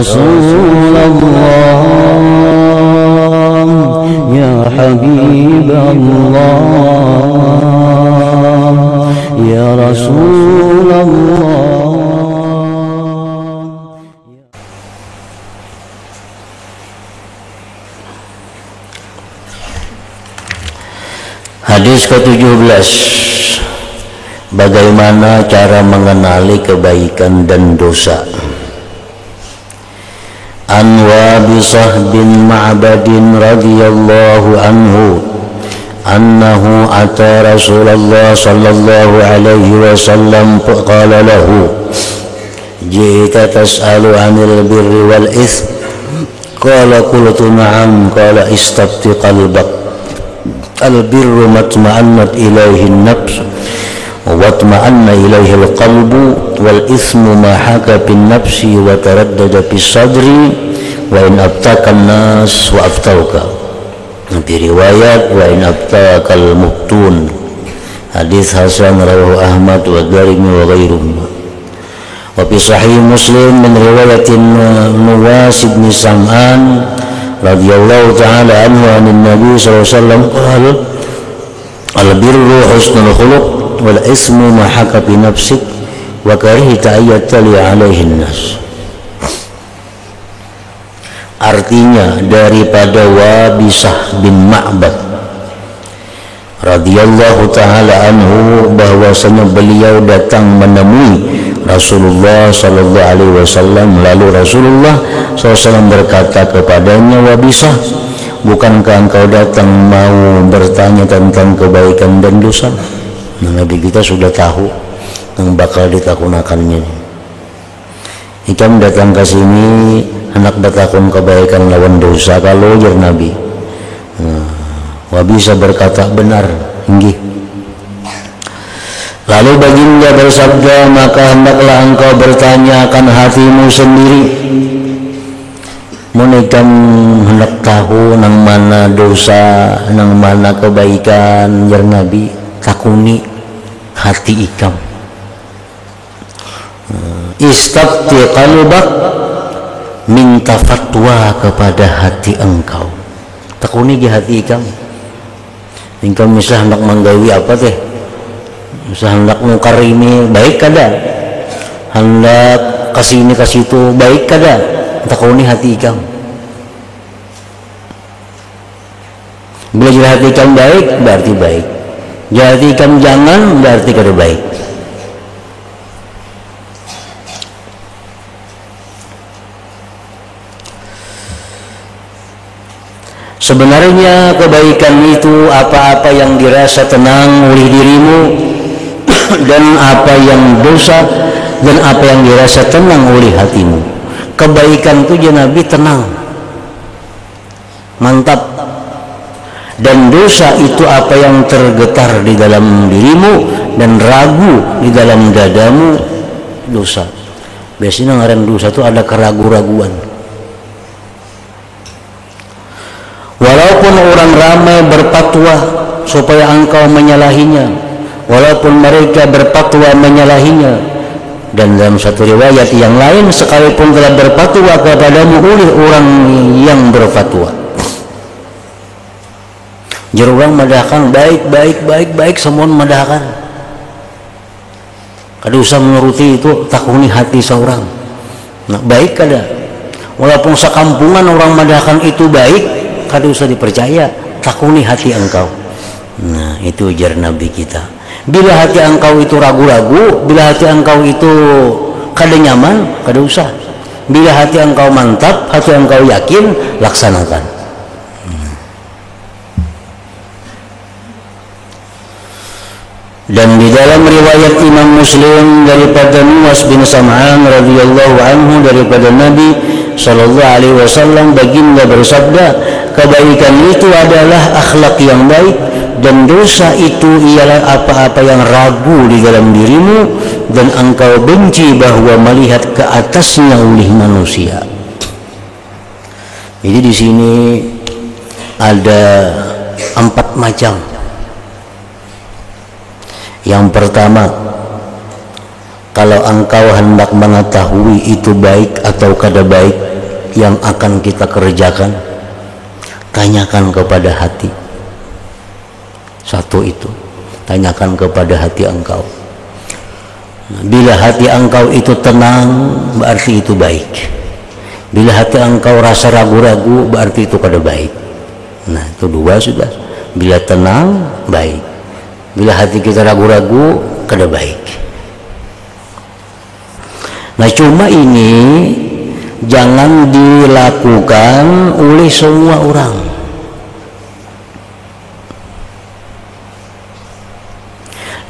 Rasulullah, ya Habiballah, ya Rasulullah. Hadis ke-17, bagaimana cara mengenali kebaikan dan dosa. An Wabisah bin Ma'badin radhiyallahu anhu annahu ata Rasulullah sallallahu alaihi wasallam faqala lahu ji'ta tas'alu 'anil birri wal itsm qala qultu na'am qala istabti qalbak al-birru matma'annat ilaihi an-nafs wa atma'anna ilaihi al-qalbu wal itsmu ma haka bin nafsi wa taraddada bis sadri wa in abtaka an-nas wa aftauka. Di riwayat wa in abtaka al-muftun. Hadis hasan rawahu Ahmad wa Darimi wa ghairuhum. Wa fi sahih Muslim min riwayatin Nuwas bin Sam'an radhiyallahu ta'ala anhu anin Nabi sallallahu alaihi wasallam qala al-birru husnul khuluq wal ismu ma haka bi nafsik wa karihta ayyatali alaihi nas. Artinya daripada Wabisah bin Ma'bad radhiyallahu ta'ala anhu bahwasanya beliau datang menemui Rasulullah sallallahu alaihi wasallam, lalu Rasulullah SAW berkata kepadanya, Wabisah, bukankah engkau datang mau bertanya tentang kebaikan dan dosa? Nah, Nabi kita sudah tahu yang bakal ditakunakannya. Ikam datang ke sini hendak bertakun kebaikan lawan dosa kalau ujar Nabi. Wabisah berkata, benar, inggih. Lalu baginda bersabda, maka hendaklah engkau bertanya akan hatimu sendiri. Munikam hendak tahu nang mana dosa, nang mana kebaikan, jar Nabi, takuni hati ikam. Istabti qalbak, minta fatwa kepada hati engkau. Takuni di hati ikam. Engkau misal hendak menggawi apa teh? Misal hendak nukar ini baik kada? Hendak kasih ini kasih itu baik kada? Takuni hati ikam. Bila jadi hati ikam baik berarti baik. Jadi hati ikam jangan berarti kada baik. Sebenarnya kebaikan itu apa-apa yang dirasa tenang oleh dirimu dan apa yang dosa dan apa yang dirasa tenang oleh hatimu. Kebaikan itu ya Nabi tenang, mantap. Dan dosa itu apa yang tergetar di dalam dirimu dan ragu di dalam dadamu, dosa. Biasanya ngaran dosa itu ada keraguan-raguan. Walaupun orang ramai berfatwa supaya engkau menyalahinya, walaupun mereka berfatwa menyalahinya, dan dalam satu riwayat yang lain sekalipun telah berfatwa kepadamu oleh orang yang berfatwa, jerurang madahkan baik semua madahkan, kada usah menuruti itu, takuni hati seorang. Nah, baik kada, walaupun sekampungan orang madahkan itu baik, kada usah dipercaya, takuni hati engkau. Nah, itu ujar Nabi kita. Bila hati engkau itu ragu-ragu, bila hati engkau itu kada nyaman, kada usah. Bila hati engkau mantap, hati engkau yakin, laksanakan. Dan di dalam riwayat Imam Muslim daripada Nuwas bin Sam'an radhiyallahu anhu daripada Nabi sallallahu alaihi wasallam, baginda bersabda, kebaikan itu adalah akhlak yang baik dan dosa itu ialah apa-apa yang ragu di dalam dirimu dan engkau benci bahwa melihat ke atasnya oleh manusia. Jadi di sini ada 4 macam. Yang pertama, kalau engkau hendak mengetahui itu baik atau kada baik, yang akan kita kerjakan, tanyakan kepada hati. Satu itu, tanyakan kepada hati engkau. Bila hati engkau itu tenang, berarti itu baik. Bila hati engkau rasa ragu-ragu, berarti itu kada baik. Nah, itu dua sudah. Bila tenang, baik. Bila hati kita ragu-ragu, kada baik. Nah, cuma ini jangan dilakukan oleh semua orang.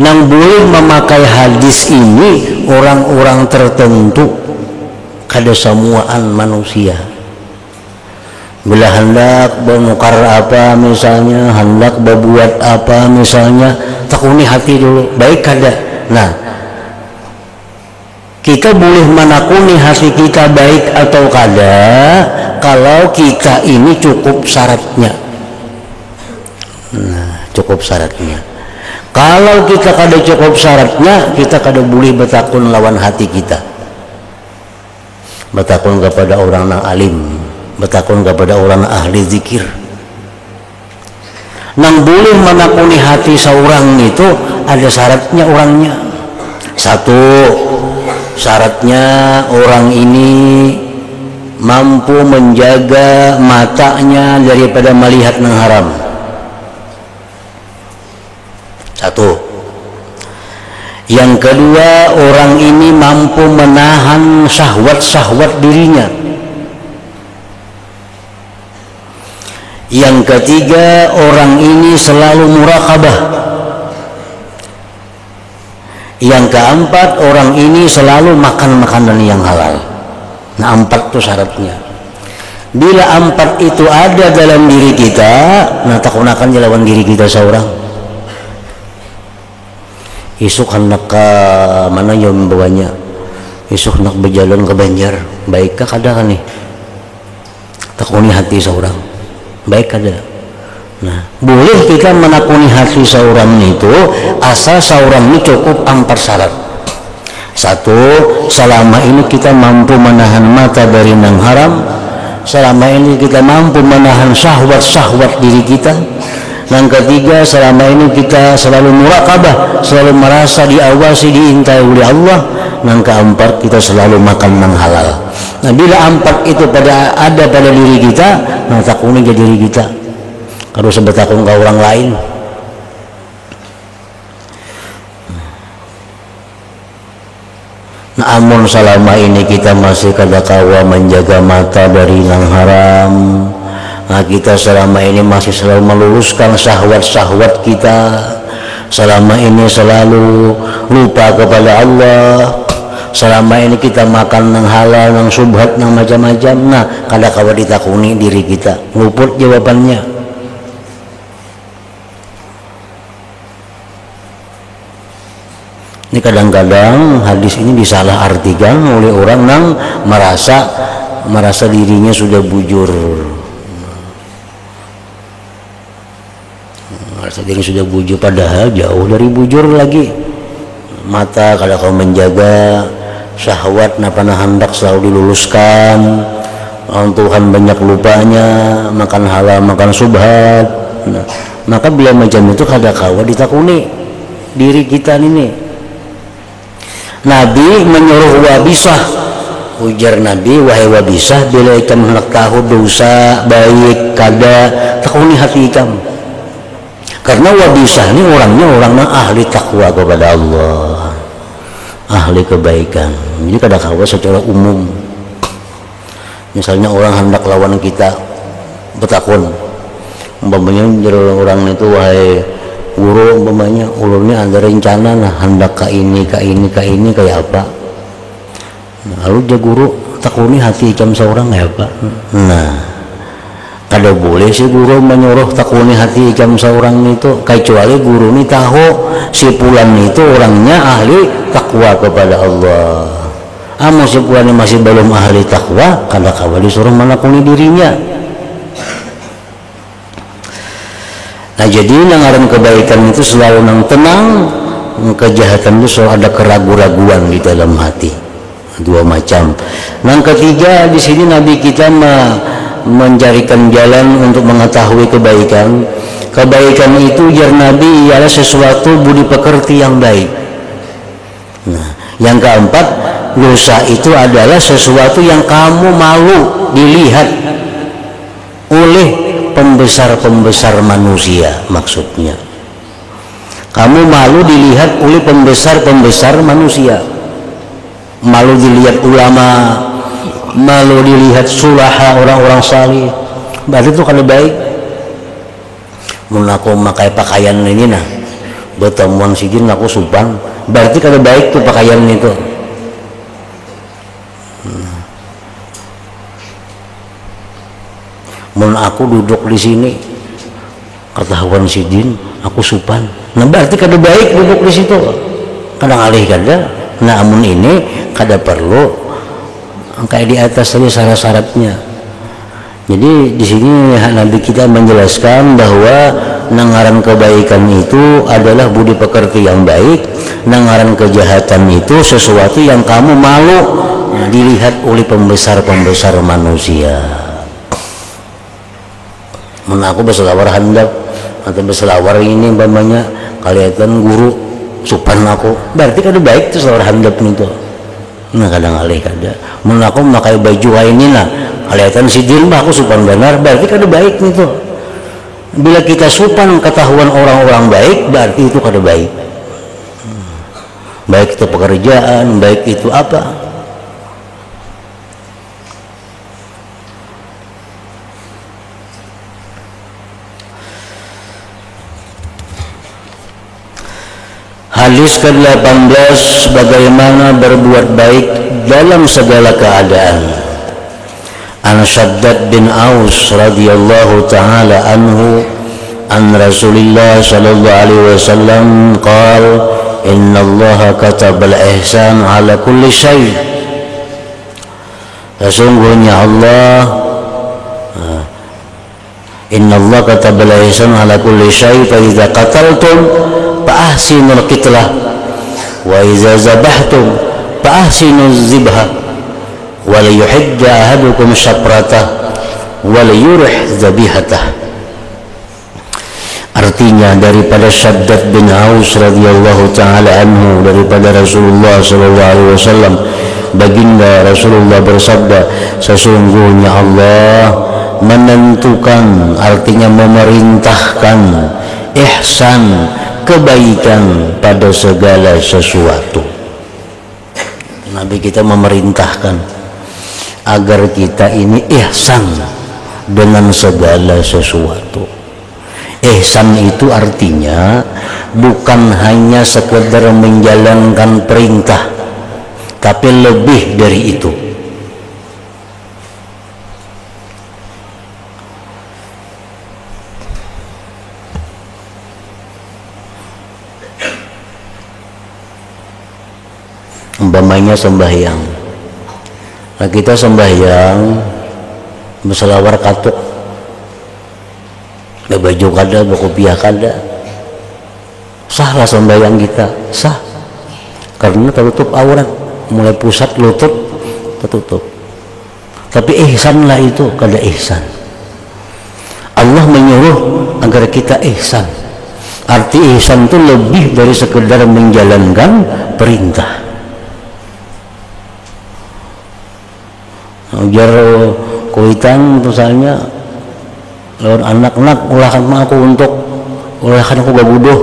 Yang boleh memakai hadis ini orang-orang tertentu, kada semuaan manusia. Bila hendak menukar apa misalnya, hendak berbuat apa misalnya, tekuni hati dulu, baik kada. Nah, kita boleh menakuni hati kita baik atau kada kalau kita ini cukup syaratnya. Nah, cukup syaratnya. Kalau kita kada cukup syaratnya, kita kada boleh bertakun lawan hati kita. Bertakun kepada orang yang alim, bertakun kepada orang ahli zikir. Nang boleh menakuni hati seorang itu ada syaratnya orangnya. Satu, syaratnya orang ini mampu menjaga matanya daripada melihat yang haram. Satu. Yang kedua, orang ini mampu menahan syahwat-syahwat dirinya. Yang ketiga, orang ini selalu muraqabah. Yang keempat, orang ini selalu makan makanan yang halal. Nah, 4 itu syaratnya. Bila 4 itu ada dalam diri kita, nah takunakan lawan diri kita seorang. Isuk hendak ke mana yang membawanya? Isuk hendak berjalan ke Banjar, baikkah kada kan nih? Takuni hati seorang, baik kada? Nah, boleh kita menakuni hati seorang itu asal seorang ini cukup 4 syarat. Satu, selama ini kita mampu menahan mata dari yang haram. Selama ini kita mampu menahan syahwat-syahwat diri kita. Yang ketiga, selama ini kita selalu muraqabah, selalu merasa diawasi, diintai oleh Allah. Yang keempat, kita selalu makan yang halal. Nah, bila 4 itu ada pada diri kita, nah takuni ke diri kita. Kalau sebut takun ke orang lain. Nah, amun selama ini kita masih kada kawa menjaga mata dari yang haram. Nah, kita selama ini masih selalu meluruskan syahwat-syahwat kita. Selama ini selalu lupa kepada Allah. Selama ini kita makan yang halal, yang subhat, yang macam-macam. Nah, kada kawa ditakuni diri kita. Luput jawabannya. Ini kadang-kadang hadis ini disalah artikan oleh orang yang merasa dirinya sudah bujur. Merasa diri sudah bujur, padahal jauh dari bujur lagi. Mata kalau kau menjaga syahwat napa hendak selalu diluluskan. Tuhan banyak lupanya, makan halal, makan subhat. Nah, maka bila macam itu kada kawa ditakuni diri kita ini. Nabi menyuruh Wabisah, ujar Nabi, wahai Wabisah, bila ikam hendak tahu dosa baik kada, takuni hati ikam. Karena Wabisah ini orangnya orang ahli takwa kepada Allah, ahli kebaikan. Jadi kada kawa secara umum. Misalnya orang hendak lawan kita bertakun, umpamanya orang itu, wahai guru, umpamanya ulunnya ada rencana nah hendak ke ini kayak apa. Nah, lalu dia guru takuni hati ikam seorang kayak apa. Nah, kada boleh si guru menyuruh takuni hati ikam seorang itu, kecuali guru ini tahu si pulan itu orangnya ahli takwa kepada Allah. Amun si pulan ini masih belum ahli takwa, kada kawa disuruh menakuni dirinya. Nah, jadi ngaran kebaikan itu selalu nang tenang, kejahatan itu selalu ada keraguan-raguan di dalam hati. Dua macam. Yang ketiga, di sini Nabi kita mencarikan jalan untuk mengetahui kebaikan. Kebaikan itu jar Nabi ialah sesuatu budi pekerti yang baik. Nah, yang keempat, dosa itu adalah sesuatu yang kamu malu dilihat oleh pembesar-pembesar manusia. Maksudnya kamu malu dilihat oleh pembesar-pembesar manusia, malu dilihat ulama, malu dilihat sulaha, orang-orang salih. Berarti itu kalau baik. Mun aku memakai pakaian ini nah bertemuan sidin aku supan, berarti kalau baik tuh pakaian itu. Mun aku duduk di sini ketahuan sidin aku supan, nah berarti kada baik duduk di situ. Kadang alih kada, nah amun ini kada perlu kayak di atas saja syarat-syaratnya. Jadi di sini Nabi kita menjelaskan bahwa nangaran kebaikan itu adalah budi pekerti yang baik, nangaran kejahatan itu sesuatu yang kamu malu dilihat oleh pembesar-pembesar manusia. Aku berselawar handap atau berselawar ini umpamanya kelihatan guru supan aku, berarti kada baik tuh selawar handap itu. Nah kadang alih kada, aku memakai baju ini nah kelihatan sidin bah aku supan benar, berarti kada baik itu. Bila kita supan ketahuan orang-orang baik, berarti itu kada baik. Baik itu pekerjaan, baik itu apa. Hadis ke-18, bagaimana berbuat baik dalam segala keadaan. An Shaddad bin Aus radhiyallahu ta'ala anhu an Rasulillah sallallahu alaihi wasallam qala innallaha katabal ihsan ala kulli syai'. Sesungguhnya Allah innallaha katabal ihsan ala kulli syai' fa idza qataltum fa ahsinul qitlah wa idza zabahtum fa ahsinuz zibha wala yuhidda ahadukum syafratah wala yurih zabihatah. Artinya daripada Shaddad bin Aus radhiyallahu ta'ala anhu, daripada Rasulullah sallallahu alaihi wasallam, baginda Rasulullah bersabda, sesungguhnya Allah menentukan, artinya memerintahkan ihsan, kebaikan pada segala sesuatu. Nabi kita memerintahkan agar kita ini ihsan dengan segala sesuatu. Ihsan itu artinya bukan hanya sekedar menjalankan perintah, tapi lebih dari itu. Umpamanya sembahyang, nah kita sembahyang berselawar katuk, baju kada, berkopiah kada, sahlah sembahyang kita, sah, karena tertutup aurat, mulai pusat lutut tertutup. Tapi ihsanlah itu kada ihsan. Allah menyuruh agar kita ihsan. Arti ihsan itu lebih dari sekedar menjalankan perintah. Biar kuitan misalnya lawan anak-anak ulahkan aku untuk ulahkan aku gagudoh,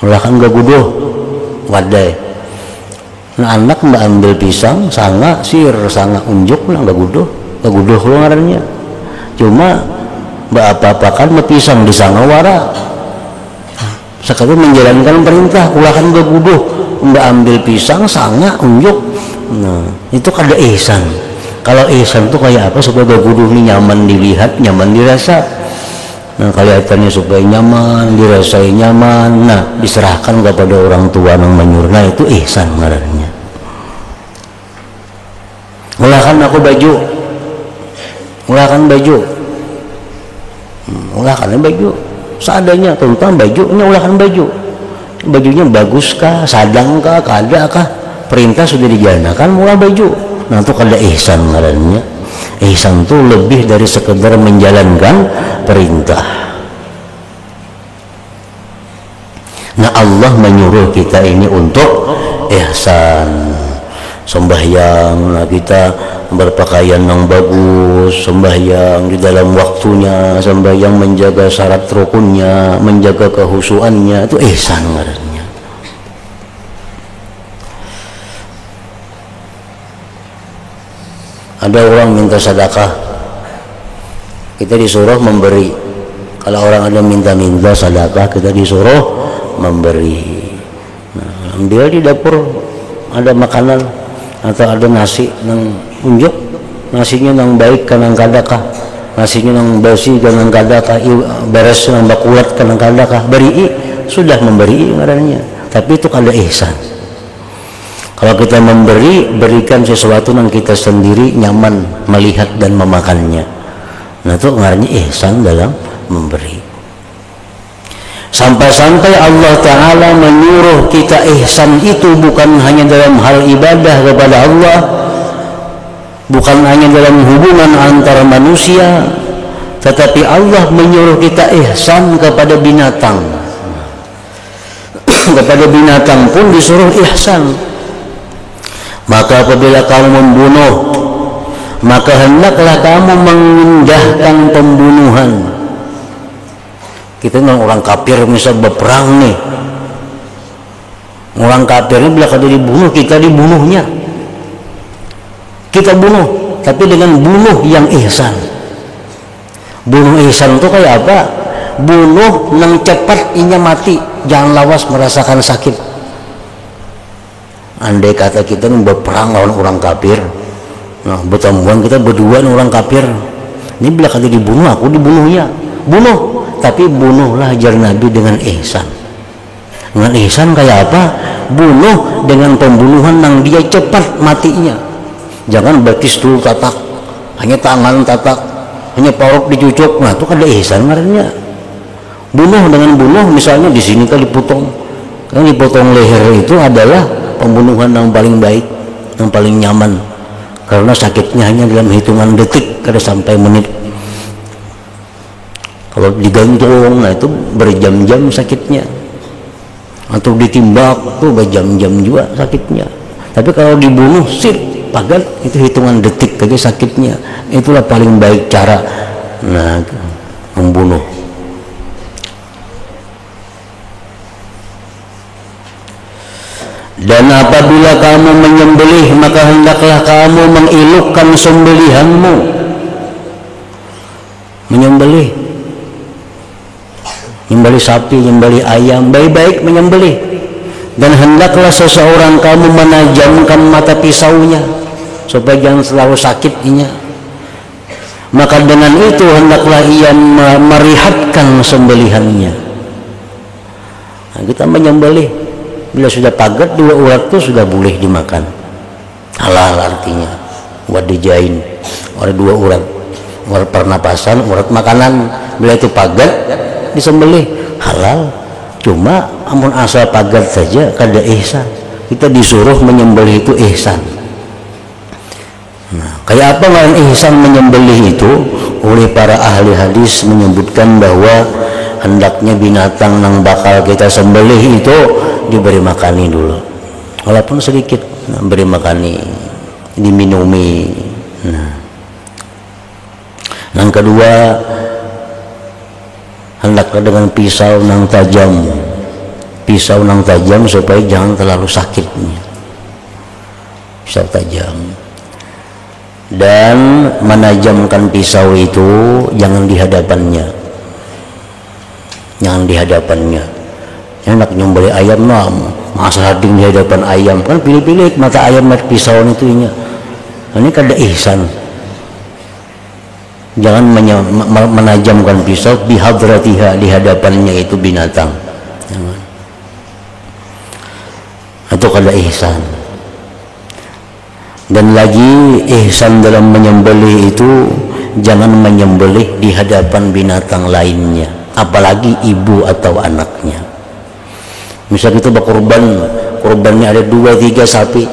ulahkan gagudoh wadai. Nah anak mbak ambil pisang sanga sir sanga unjuk lah gagudoh lo ngarannya. Cuma mbak apa-apakan pisang di sanga wara. Sekali menjalankan perintah ulahkan gagudoh, mbak ambil pisang sanga unjuk. Nah itu kada ihsan. Kalau ihsan itu kayak apa? Supaya gaguduh ini nyaman dilihat, nyaman dirasa. Nah kelihatannya supaya nyaman, dirasai nyaman. Nah diserahkan kepada orang tua yang menyuruh. Nah itu ihsan ngarannya. Ulahkan aku baju, ulahkan baju, ulahkan baju seadanya, tentang bajunya ulahkan baju. Bajunya bagus kah, sadang kah, kada kah? Perintah sudah dijalankan, mulai baju Nah itu kada ihsan ngarannya. Ihsan itu lebih dari sekedar menjalankan perintah. Nah Allah menyuruh kita ini untuk ihsan. Sembahyang, nah kita berpakaian yang bagus, sembahyang di dalam waktunya, sembahyang menjaga syarat rukunnya, menjaga kehusuannya, itu ihsan ngarannya. Ada orang minta sedekah, kita disuruh memberi. Kalau orang ada minta-minta sedekah, kita disuruh memberi. Nah, dia di dapur ada makanan atau ada nasi nang unjuk, nasinya nang baik kanang kadakah, nasinya nang bersih kanang kadakah, beres nang bakulat kanang kadakah, beri, sudah memberi ngarannya. Tapi itu kada ihsan. Kalau kita memberi, berikan sesuatu yang kita sendiri nyaman melihat dan memakannya. Nah itu ngarannya ihsan dalam memberi. Sampai-sampai Allah Ta'ala menyuruh kita ihsan itu bukan hanya dalam hal ibadah kepada Allah, bukan hanya dalam hubungan antara manusia, tetapi Allah menyuruh kita ihsan kepada binatang. Kepada binatang pun disuruh ihsan. Maka apabila kamu membunuh, maka hendaklah kamu mengindahkan pembunuhan. Kita memang orang kafir misal berperang nih, orang kafir ini bila kada dibunuh, kita dibunuhnya, kita bunuh, tapi dengan bunuh yang ihsan. Bunuh ihsan itu kayak apa? Bunuh nang cepat inya mati, jangan lawas merasakan sakit. Andai kata kita berperang lawan orang kafir, nah bertemuan kita berdua nih orang kafir, ini bila kada dibunuh, aku dibunuhnya, bunuh. Tapi bunuhlah ajar Nabi dengan ihsan. Dengan ihsan kayak apa? Bunuh dengan pembunuhan yang dia cepat matinya. Jangan betis dulu tatak, hanya tangan tatak, hanya parok dicucuk. Nah itu kan ada ihsan ngarannya. Bunuh dengan bunuh, misalnya di sini kan dipotong. Kan dipotong leher itu adalah pembunuhan yang paling baik, yang paling nyaman. Karena sakitnya hanya dalam hitungan detik, kada sampai menit. Kalau digantung, nah itu berjam-jam sakitnya. Atau ditimbak, tuh berjam-jam juga sakitnya. Tapi kalau dibunuh, sip, pagat, itu hitungan detik saja sakitnya. Itulah paling baik cara, nah, membunuh. Dan apabila kamu menyembelih, maka hendaklah kamu mengilukkan sembelihanmu. Menyembelih, menyembelih sapi, menyembelih ayam, baik-baik menyembelih. Dan hendaklah seseorang kamu menajamkan mata pisaunya supaya jangan selalu sakit inya. Maka dengan itu hendaklah ia merihatkan sembelihannya. Nah, kita menyembelih, bila sudah pagat 2 urat itu sudah boleh dimakan. Halal artinya, buat dijain. Ada 2 urat, urat pernapasan, urat makanan. Bila itu pagat disembelih, halal. Cuma amun asal pagat saja kada ihsan. Kita disuruh menyembelih itu ihsan. Nah, kayak apa ngaran ihsan menyembelih itu? Oleh para ahli hadis menyebutkan bahwa hendaknya binatang yang bakal kita sembelih itu diberi makani dulu, walaupun sedikit. Nah, beri makani, diminumi. Nah, yang kedua, hendaklah dengan pisau nang tajam, pisau nang tajam supaya jangan terlalu sakitnya, pisau tajam. Dan menajamkan pisau itu jangan di hadapannya, jangan di hadapannya. Enak nyembelih ayam, nah masa hading di hadapan ayam, kan pilih-pilih mata ayam mat pisau itu nya. Ini kada ihsan. Jangan menajamkan pisau di hadratiha, di hadapannya itu binatang. Jangan. Itu kada ihsan. Dan lagi ihsan dalam menyembelih itu jangan menyembelih di hadapan binatang lainnya, apalagi ibu atau anaknya. Misal kita berkorban, korbannya ada 2-3 sapi.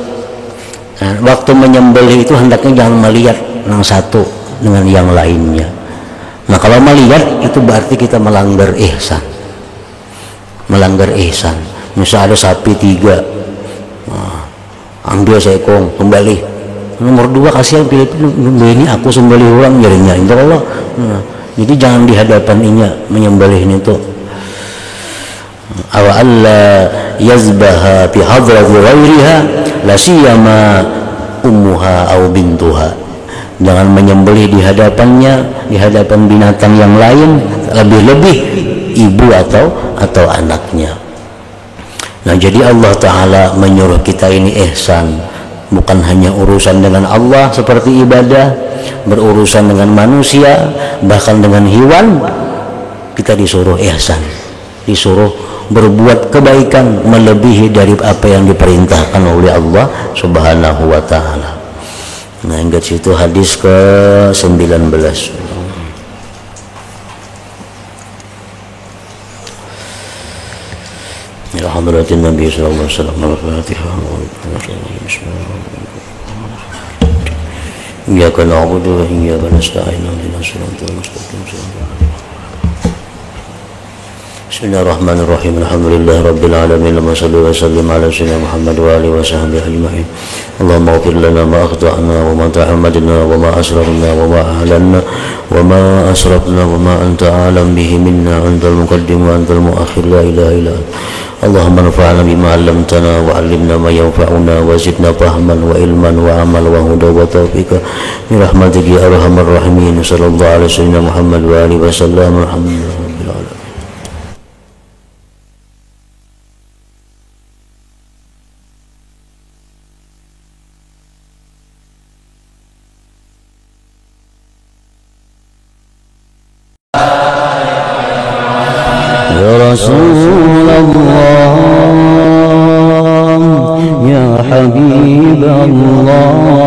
Nah, waktu menyembelih itu hendaknya jangan melihat yang satu dengan yang lainnya. Nah, kalau melihat itu berarti kita melanggar ihsan. Melanggar ihsan. Misal ada sapi 3, ambil seekor, kembali. Nomor 2 kasihan pilih ini aku sembelih ulang jadinya. Insya Allah. Nah, jadi jangan di hadapan inya menyembelih itu. Aw alla yazbaha fi hadrati ghairiha la siyama ummuha aw bintuha. Jangan menyembelih di hadapannya, di hadapan binatang yang lain, lebih-lebih ibu atau anaknya. Nah, jadi Allah Ta'ala menyuruh kita ini ihsan, bukan hanya urusan dengan Allah seperti ibadah, berurusan dengan manusia, bahkan dengan hewan. Kita disuruh ihsan, disuruh berbuat kebaikan melebihi dari apa yang diperintahkan oleh Allah Subhanahu wa Ta'ala. Nah, ingat situ hadis ke-19. Ila hadratin Nabi sallallahu alaihi wasallam. Al-Fatihah. Iyyaka na'budu wa iyyaka nasta'in. Ihdinas siratal mustaqim. Bismillahirrahmanirrahim. Alhamdulillah rabbil alamin. Wa sallallahu wa sallim ala sayyidina Muhammad wa alihi wa sahbihi ajma'in. Allahumma ighfir lana ma akhta'na wa ma ta'ammadna wa ma asrarna wa ma a'lanna wa ma asrafna wa ma anta a'lam bihi minna antal muqaddim wa antal muakhir la ilaha illa anta. Allahumma anfa'na bima 'allamtana wa 'allimna ma yanfa'una wa zidna fahman wa ilman wa amal wa huda wa tawfiqa bi rahmatika ya arhamar rahimin. Sallallahu alaihi wasallam Muhammad wa alihi wasallam. Alhamdulillah rabbil alamin. رسول الله يا حبيب الله